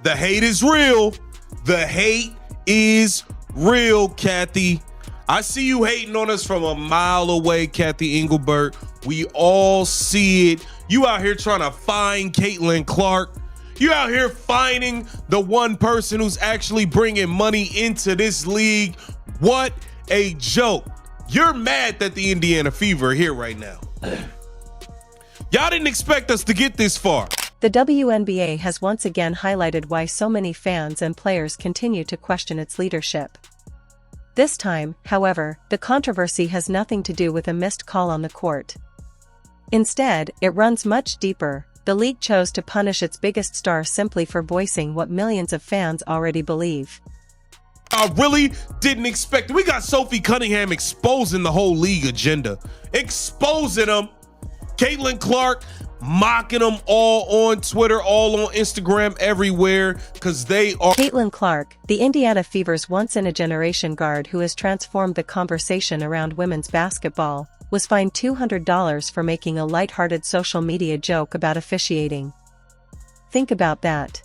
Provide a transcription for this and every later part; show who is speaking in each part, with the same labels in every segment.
Speaker 1: The hate is real. The hate is real, Kathy. I see you hating on us from a mile away, Kathy Engelbert. We all see it. You out here trying to find Caitlin Clark. You out here finding the one person who's actually bringing money into this league. What a joke. You're mad that the Indiana Fever are here right now. Y'all didn't expect us to get this far.
Speaker 2: The WNBA has once again highlighted why so many fans and players continue to question its leadership. This time, however, the controversy has nothing to do with a missed call on the court. Instead, it runs much deeper. The league chose to punish its biggest star simply for voicing what millions of fans already believe.
Speaker 1: I really didn't expect it. We got Sophie Cunningham exposing the whole league agenda. Exposing them. Caitlin Clark mocking them all on Twitter, all on Instagram, everywhere, because they are.
Speaker 2: Caitlin Clark, the Indiana Fever's once-in-a-generation guard who has transformed the conversation around women's basketball, was fined $200 for making a lighthearted social media joke about officiating. Think about that.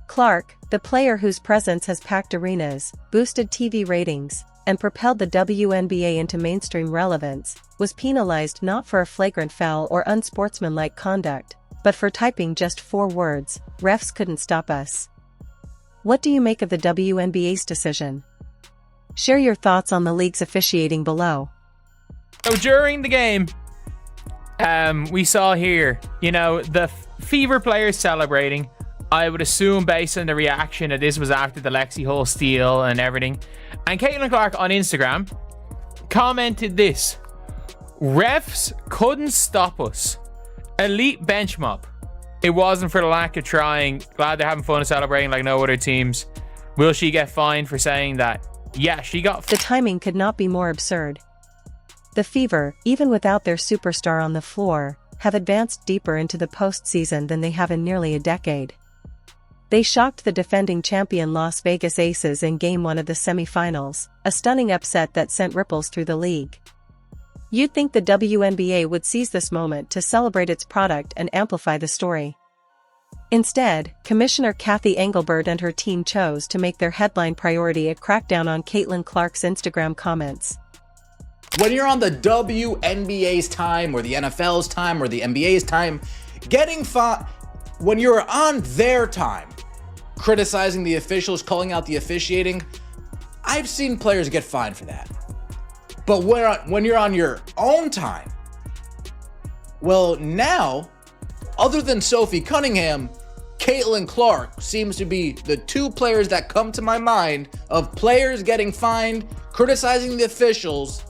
Speaker 2: Clark, the player whose presence has packed arenas, boosted TV ratings, and propelled the WNBA into mainstream relevance, was penalized not for a flagrant foul or unsportsmanlike conduct, but for typing just 4 words, "Refs couldn't stop us." What do you make of the WNBA's decision? Share your thoughts on the league's officiating below.
Speaker 3: So during the game, we saw here, the Fever players celebrating. I would assume based on the reaction that this was after the Lexi Hull steal and everything. And Caitlin Clark on Instagram commented this: "Refs couldn't stop us. Elite bench mob. It wasn't for the lack of trying. Glad they're having fun and celebrating like no other teams. Will she get fined for saying that? Yeah, she got."
Speaker 2: The timing could not be more absurd. The Fever, even without their superstar on the floor, have advanced deeper into the postseason than they have in nearly a decade. They shocked the defending champion Las Vegas Aces in Game 1 of the semifinals, a stunning upset that sent ripples through the league. You'd think the WNBA would seize this moment to celebrate its product and amplify the story. Instead, Commissioner Kathy Engelbert and her team chose to make their headline priority a crackdown on Caitlin Clark's Instagram comments.
Speaker 4: When you're on the WNBA's time, or the NFL's time, or the NBA's time, when you're on their time, criticizing the officials, calling out the officiating, I've seen players get fined for that. But when you're on your own time, well, now, other than Sophie Cunningham, Caitlin Clark seems to be the 2 players that come to my mind of players getting fined, criticizing the officials,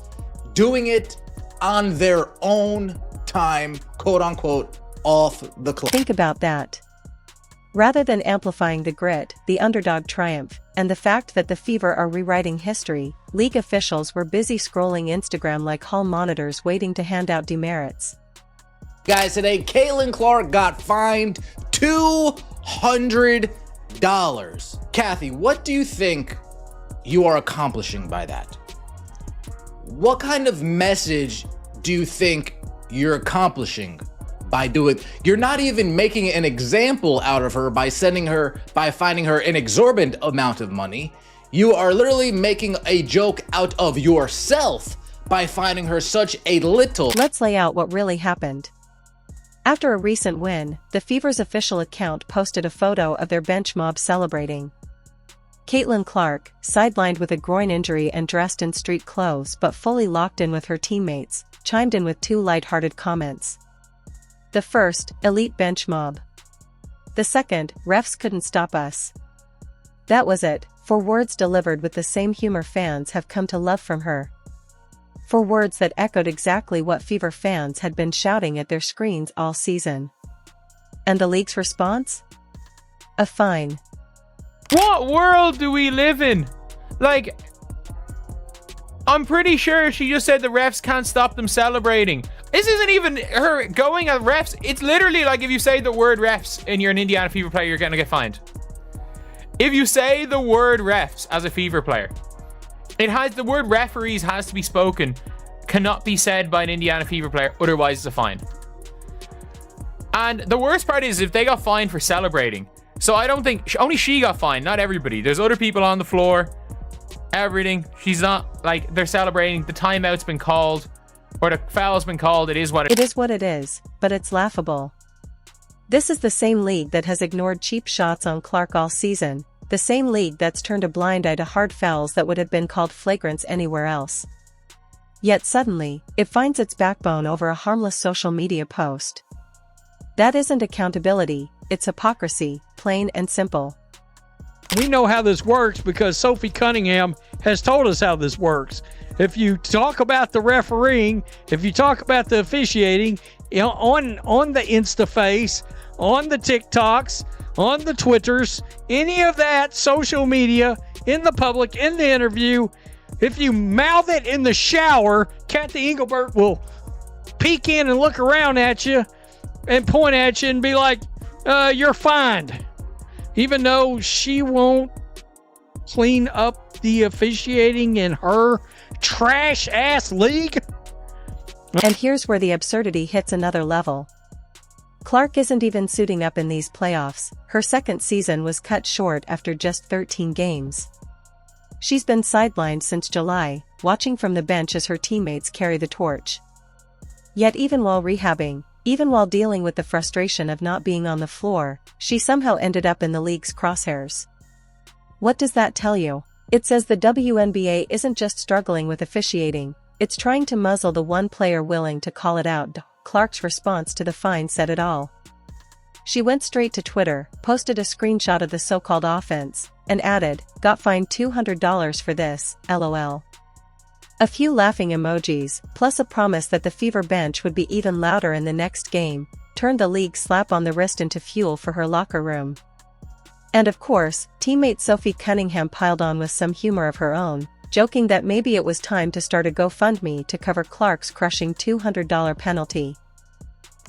Speaker 4: doing it on their own time, quote unquote, off the clock.
Speaker 2: Think about that. Rather than amplifying the grit, the underdog triumph, and the fact that the Fever are rewriting history, league officials were busy scrolling Instagram like hall monitors waiting to hand out demerits.
Speaker 4: Guys, today, Caitlin Clark got fined $200. Kathy, what do you think you are accomplishing by that? What kind of message do you think you're accomplishing by doing? You're not even making an example out of her by finding her an exorbitant amount of money. You are literally making a joke out of yourself by finding her such a little.
Speaker 2: Let's lay out what really happened. After a recent win, the Fever's official account posted a photo of their bench mob celebrating. Caitlin Clark, sidelined with a groin injury and dressed in street clothes but fully locked in with her teammates, chimed in with 2 lighthearted comments. The first, elite bench mob. The second, refs couldn't stop us. That was it, 4 words delivered with the same humor fans have come to love from her. 4 words that echoed exactly what Fever fans had been shouting at their screens all season. And the league's response? A fine.
Speaker 3: What world do we live in? Like, I'm pretty sure she just said the refs can't stop them celebrating. This isn't even her going at refs. It's literally like if you say the word refs and you're an Indiana Fever player, you're gonna get fined. If you say the word refs as a Fever player, the word referees has to be spoken, cannot be said by an Indiana Fever player, otherwise it's a fine. And the worst part is if they got fined for celebrating. So I don't think only she got fined, not everybody. There's other people on the floor, everything. She's not like they're celebrating. The timeout's been called or the foul's been called. It is what
Speaker 2: It is what it is, but it's laughable. This is the same league that has ignored cheap shots on Clark all season, the same league that's turned a blind eye to hard fouls that would have been called flagrants anywhere else. Yet suddenly, it finds its backbone over a harmless social media post. That isn't accountability, it's hypocrisy, plain and simple.
Speaker 5: We know how this works because Sophie Cunningham has told us how this works. If you talk about the refereeing, if you talk about the officiating, on the InstaFace, on the TikToks, on the Twitters, any of that social media, in the public, in the interview, if you mouth it in the shower, Kathy Engelbert will peek in and look around at you and point at you and be like, you're fined. Even though she won't clean up the officiating in her trash-ass league.
Speaker 2: And here's where the absurdity hits another level. Clark isn't even suiting up in these playoffs. Her second season was cut short after just 13 games. She's been sidelined since July, watching from the bench as her teammates carry the torch. Yet even while rehabbing, even while dealing with the frustration of not being on the floor, she somehow ended up in the league's crosshairs. What does that tell you? It says the WNBA isn't just struggling with officiating, it's trying to muzzle the one player willing to call it out. Clark's response to the fine said it all. She went straight to Twitter, posted a screenshot of the so-called offense, and added, "Got fined $200 for this, LOL." A few laughing emojis, plus a promise that the Fever bench would be even louder in the next game, turned the league's slap on the wrist into fuel for her locker room. And of course, teammate Sophie Cunningham piled on with some humor of her own, joking that maybe it was time to start a GoFundMe to cover Clark's crushing $200 penalty.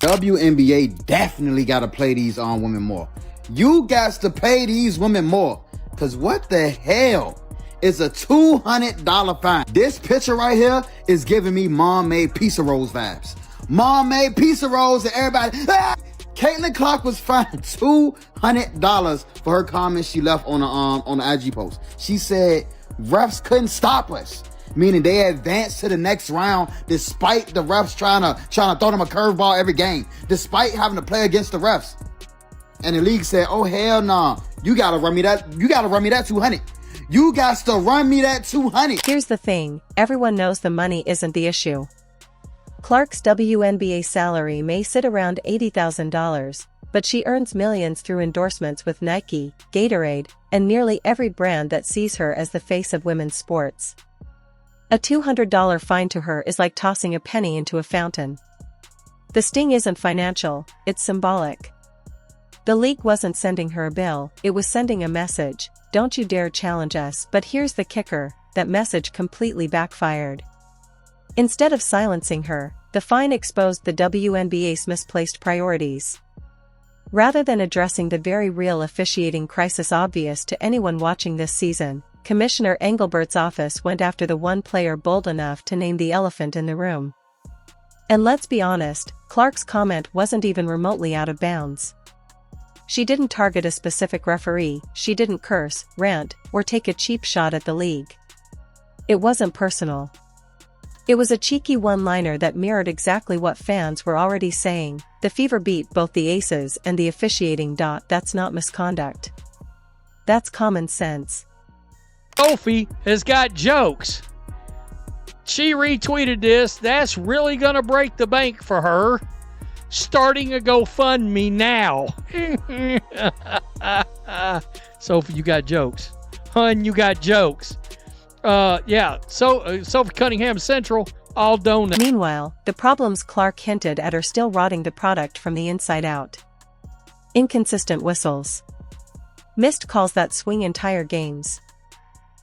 Speaker 6: WNBA definitely got to play these women more. You got to pay these women more. Because what the hell is a $200 fine? This picture right here is giving me Mom Made Pizza Rolls vibes. Mom Made Pizza Rolls and everybody. Ah! Caitlin Clark was fined $200 for her comments she left on the IG post. She said refs couldn't stop us, meaning they advanced to the next round despite the refs trying to throw them a curveball every game, despite having to play against the refs. And the league said, "Oh hell nah, you gotta run me that 200. You got to run me that 200."
Speaker 2: Here's the thing, everyone knows the money isn't the issue. Clark's WNBA salary may sit around $80,000, but she earns millions through endorsements with Nike, Gatorade, and nearly every brand that sees her as the face of women's sports. A $200 fine to her is like tossing a penny into a fountain. The sting isn't financial, it's symbolic. The league wasn't sending her a bill, it was sending a message, "Don't you dare challenge us." But here's the kicker, that message completely backfired. Instead of silencing her, the fine exposed the WNBA's misplaced priorities. Rather than addressing the very real officiating crisis obvious to anyone watching this season, Commissioner Engelbert's office went after the one player bold enough to name the elephant in the room. And let's be honest, Clark's comment wasn't even remotely out of bounds. She didn't target a specific referee, she didn't curse, rant, or take a cheap shot at the league. It wasn't personal. It was a cheeky one-liner that mirrored exactly what fans were already saying, the Fever beat both the Aces and the officiating. That's not misconduct. That's common sense.
Speaker 5: Sophie has got jokes. She retweeted this. That's really gonna break the bank for her. Starting a GoFundMe now. Sophie, you got jokes. Hun, you got jokes. Sophie Cunningham Central, all donate.
Speaker 2: Meanwhile, the problems Clark hinted at are still rotting the product from the inside out. Inconsistent whistles. Missed calls that swing entire games.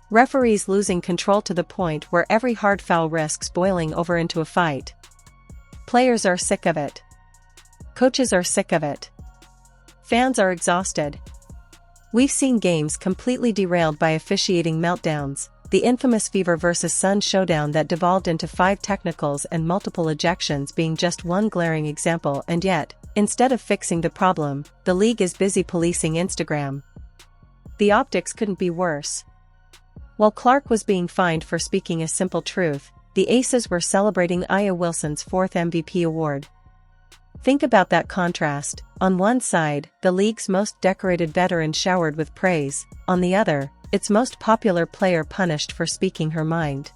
Speaker 2: Referees losing control to the point where every hard foul risks boiling over into a fight. Players are sick of it. Coaches are sick of it. Fans are exhausted. We've seen games completely derailed by officiating meltdowns, the infamous Fever vs Sun showdown that devolved into 5 technicals and multiple ejections being just one glaring example, and yet, Instead of fixing the problem, the league is busy policing Instagram. The optics couldn't be worse. While Clark was being fined for speaking a simple truth, the Aces were celebrating Aya Wilson's 4th MVP award. Think about that contrast. On one side, the league's most decorated veteran showered with praise. On the other, its most popular player punished for speaking her mind.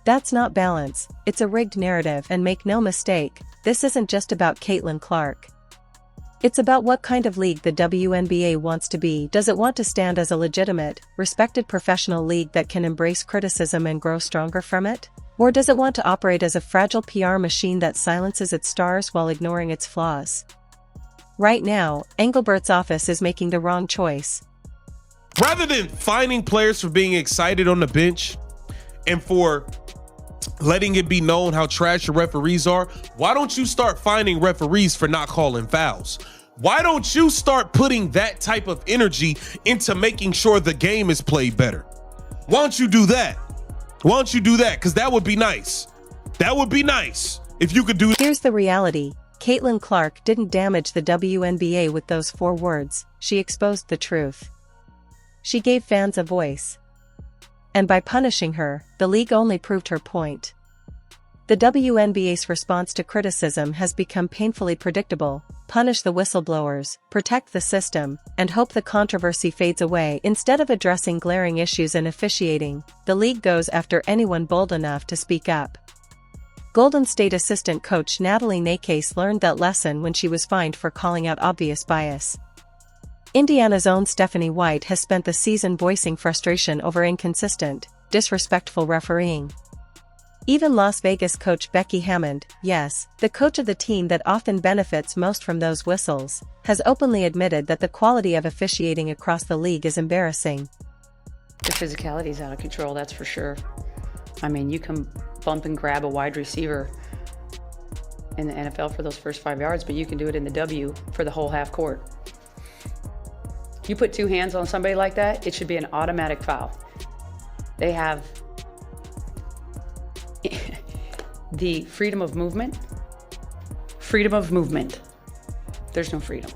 Speaker 2: That's not balance, it's a rigged narrative, and make no mistake, this isn't just about Caitlin Clark. It's about what kind of league the WNBA wants to be. Does it want to stand as a legitimate, respected professional league that can embrace criticism and grow stronger from it? Or does it want to operate as a fragile PR machine that silences its stars while ignoring its flaws? Right now, Engelbert's office is making the wrong choice.
Speaker 1: Rather than fining players for being excited on the bench and for letting it be known how trash your referees are, why don't you start fining referees for not calling fouls? Why don't you start putting that type of energy into making sure the game is played better? Why don't you do that? Why don't you do that? Because that would be nice. That would be nice if you could do that.
Speaker 2: Here's the reality. Caitlin Clark didn't damage the WNBA with those 4 words. She exposed the truth. She gave fans a voice. And by punishing her, the league only proved her point. The WNBA's response to criticism has become painfully predictable: punish the whistleblowers, protect the system, and hope the controversy fades away. Instead of addressing glaring issues in officiating, the league goes after anyone bold enough to speak up. Golden State assistant coach Natalie Nakase learned that lesson when she was fined for calling out obvious bias. Indiana's own Stephanie White has spent the season voicing frustration over inconsistent, disrespectful refereeing. Even Las Vegas coach Becky Hammond, yes, the coach of the team that often benefits most from those whistles, has openly admitted that the quality of officiating across the league is embarrassing.
Speaker 7: The physicality is out of control, that's for sure. I mean, you can bump and grab a wide receiver in the NFL for those first 5 yards, but you can do it in the W for the whole half court. You put 2 hands on somebody like that, it should be an automatic foul. They have the freedom of movement. Freedom of movement. There's no freedom.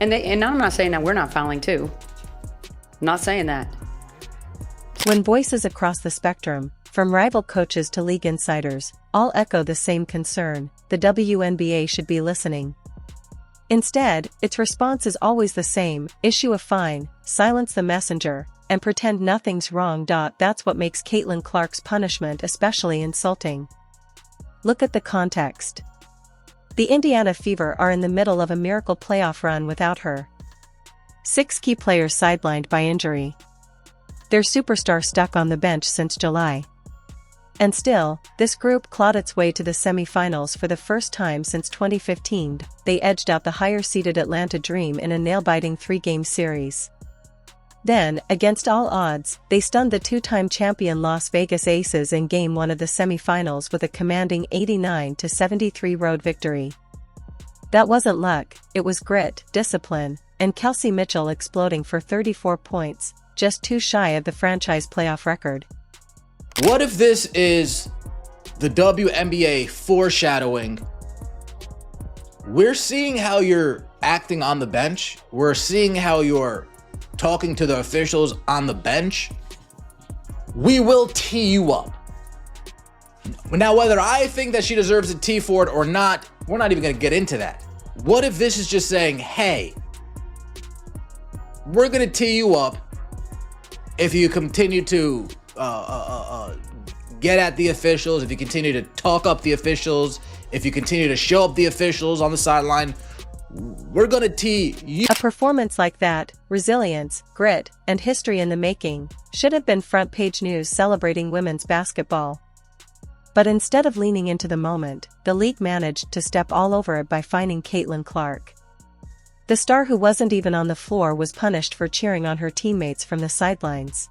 Speaker 7: And I'm not saying that we're not fouling too. I'm not saying that.
Speaker 2: When voices across the spectrum, from rival coaches to league insiders, all echo the same concern, the WNBA should be listening. Instead, its response is always the same: issue a fine, silence the messenger, and pretend nothing's wrong. That's what makes Caitlin Clark's punishment especially insulting. Look at the context. The Indiana Fever are in the middle of a miracle playoff run without her. 6 key players sidelined by injury. Their superstar stuck on the bench since July. And still, this group clawed its way to the semifinals for the first time since 2015. They edged out the higher-seeded Atlanta Dream in a nail-biting 3-game series. Then, against all odds, they stunned the 2-time champion Las Vegas Aces in Game 1 of the semifinals with a commanding 89-73 road victory. That wasn't luck, it was grit, discipline, and Kelsey Mitchell exploding for 34 points, just 2 shy of the franchise playoff record.
Speaker 4: What if this is the WNBA foreshadowing? We're seeing how you're acting on the bench. We're seeing how you're talking to the officials on the bench. We will tee you up. Now, whether I think that she deserves a tee for it or not, we're not even going to get into that. What if this is just saying, hey, we're going to tee you up if you continue to get at the officials, if you continue to talk up the officials, if you continue to show up the officials on the sideline, we're gonna tee you.
Speaker 2: A performance like that, resilience, grit, and history in the making, should have been front-page news celebrating women's basketball. But instead of leaning into the moment, the league managed to step all over it by fining Caitlin Clark. The star who wasn't even on the floor was punished for cheering on her teammates from the sidelines.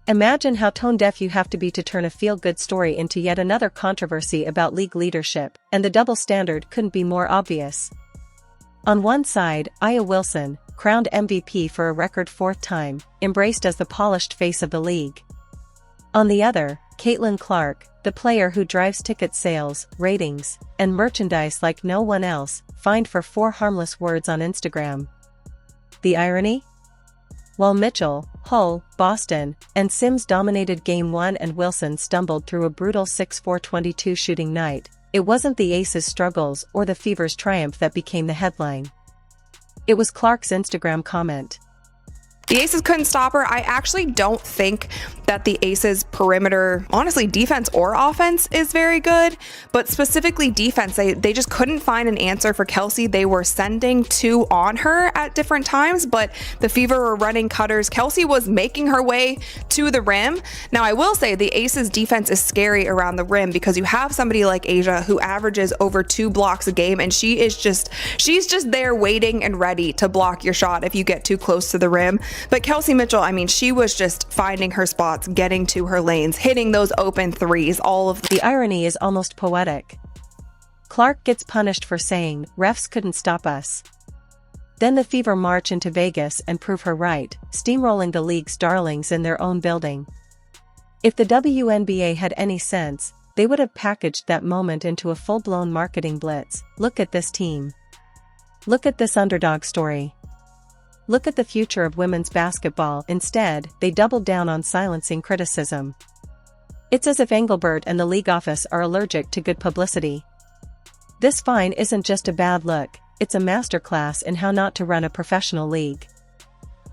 Speaker 2: Imagine how tone-deaf you have to be to turn a feel-good story into yet another controversy about league leadership, and the double standard couldn't be more obvious. On one side, Aya Wilson, crowned MVP for a record 4th time, embraced as the polished face of the league. On the other, Caitlin Clark, the player who drives ticket sales, ratings, and merchandise like no one else, fined for 4 harmless words on Instagram. The irony? While Mitchell, Hull, Boston, and Sims dominated Game 1 and Wilson stumbled through a brutal 6-4-22 shooting night, it wasn't the Aces' struggles or the Fever's triumph that became the headline. It was Clark's Instagram comment.
Speaker 8: The Aces couldn't stop her. I actually don't think that the Aces perimeter, honestly, defense or offense is very good, but specifically defense, they just couldn't find an answer for Kelsey. They were sending 2 on her at different times, but the Fever were running cutters. Kelsey was making her way to the rim. Now, I will say the Aces defense is scary around the rim because you have somebody like Asia who averages over 2 blocks a game, and she's just there waiting and ready to block your shot if you get too close to the rim. But Kelsey Mitchell, I mean, she was just finding her spots, getting to her lanes, hitting those open threes, all of
Speaker 2: The irony is almost poetic. Clark gets punished for saying, "Refs couldn't stop us." Then the Fever march into Vegas and prove her right, steamrolling the league's darlings in their own building. If the WNBA had any sense, they would have packaged that moment into a full-blown marketing blitz. Look at this team. Look at this underdog story. Look at the future of women's basketball. Instead, they doubled down on silencing criticism. It's as if Engelbert and the league office are allergic to good publicity. This fine isn't just a bad look, it's a masterclass in how not to run a professional league.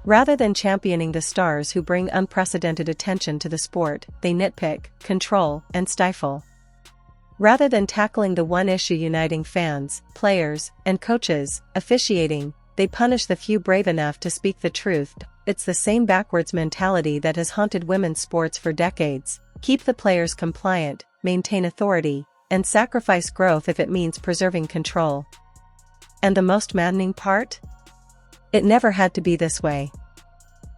Speaker 2: Rather than championing the stars who bring unprecedented attention to the sport, they nitpick, control, and stifle. Rather than tackling the one issue uniting fans, players, and coaches, officiating, they punish the few brave enough to speak the truth. It's the same backwards mentality that has haunted women's sports for decades. Keep the players compliant, maintain authority, and sacrifice growth if it means preserving control. And the most maddening part? It never had to be this way.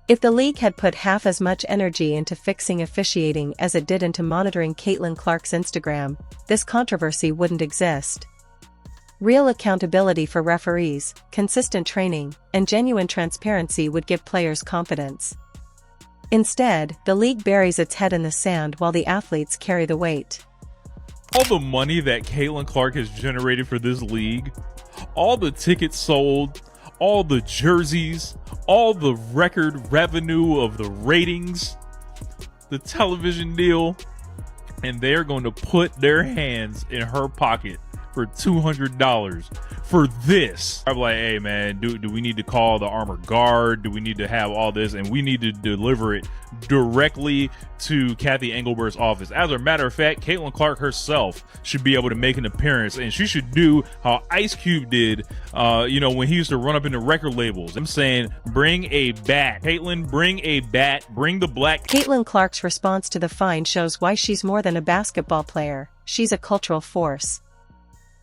Speaker 2: If the league had put half as much energy into fixing officiating as it did into monitoring Caitlin Clark's Instagram, this controversy wouldn't exist. Real accountability for referees, consistent training, and genuine transparency would give players confidence. Instead, the league buries its head in the sand while the athletes carry the weight.
Speaker 9: All the money that Caitlin Clark has generated for this league, all the tickets sold, all the jerseys, all the record revenue of the ratings, the television deal, and they're going to put their hands in her pocket for $200 for this. I'm like, hey man, do we need to call the armored guard? Do we need to have all this? And we need to deliver it directly to Kathy Engelbert's office. As a matter of fact, Caitlin Clark herself should be able to make an appearance, and she should do how Ice Cube did, when he used to run up into record labels. I'm saying, bring a bat. Caitlin, bring a bat. Bring the black.
Speaker 2: Caitlin Clark's response to the fine shows why she's more than a basketball player. She's a cultural force.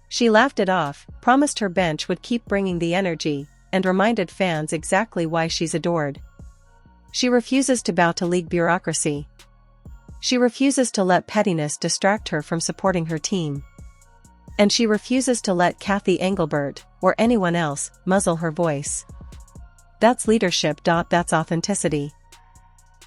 Speaker 2: She laughed it off, promised her bench would keep bringing the energy, and reminded fans exactly why she's adored. She refuses to bow to league bureaucracy. She refuses to let pettiness distract her from supporting her team. And she refuses to let Kathy Engelbert, or anyone else, muzzle her voice. That's leadership. That's authenticity.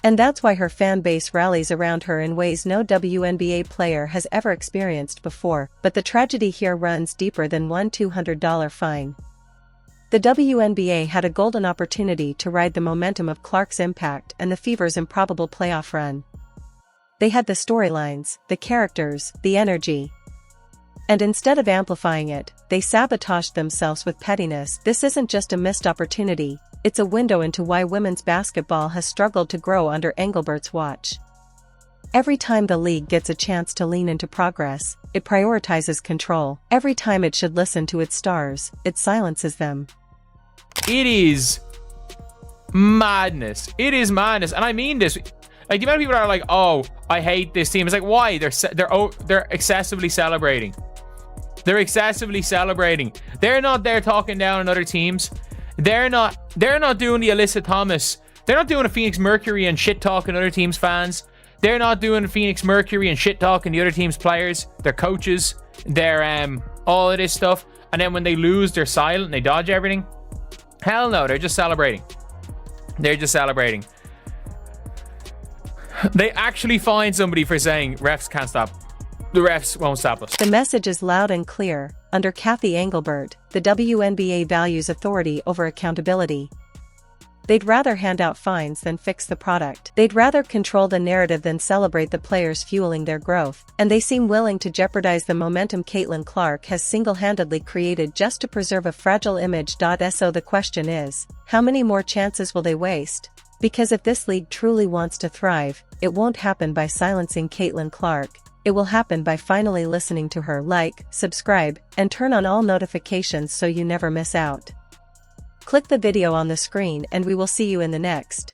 Speaker 2: And that's why her fan base rallies around her in ways no WNBA player has ever experienced before. But the tragedy here runs deeper than one $200 fine. The WNBA had a golden opportunity to ride the momentum of Clark's impact and the Fever's improbable playoff run. They had the storylines, the characters, the energy. And instead of amplifying it, they sabotaged themselves with pettiness. This isn't just a missed opportunity, it's a window into why women's basketball has struggled to grow under Engelbert's watch. Every time the league gets a chance to lean into progress, it prioritizes control. Every time it should listen to its stars, it silences them.
Speaker 3: It is madness. It is madness. And I mean this. Like, the amount of people are like, oh, I hate this team. It's like, why? They're excessively celebrating. They're excessively celebrating. They're not there talking down on other teams. They're not doing the Alyssa Thomas. They're not doing a Phoenix Mercury and shit talking other teams' fans. They're not doing Phoenix Mercury and shit talking the other team's players, their coaches, their all of this stuff. And then when they lose, they're silent and they dodge everything. Hell no, they're just celebrating. They're just celebrating. They actually find somebody for saying refs can't stop. The refs won't stop us.
Speaker 2: The message is loud and clear. Under Kathy Engelbert, the WNBA values authority over accountability. They'd rather hand out fines than fix the product. They'd rather control the narrative than celebrate the players fueling their growth. And they seem willing to jeopardize the momentum Caitlin Clark has single-handedly created just to preserve a fragile image. So the question is, how many more chances will they waste? Because if this league truly wants to thrive, it won't happen by silencing Caitlin Clark. It will happen by finally listening to her. Like, subscribe, and turn on all notifications so you never miss out. Click the video on the screen and we will see you in the next.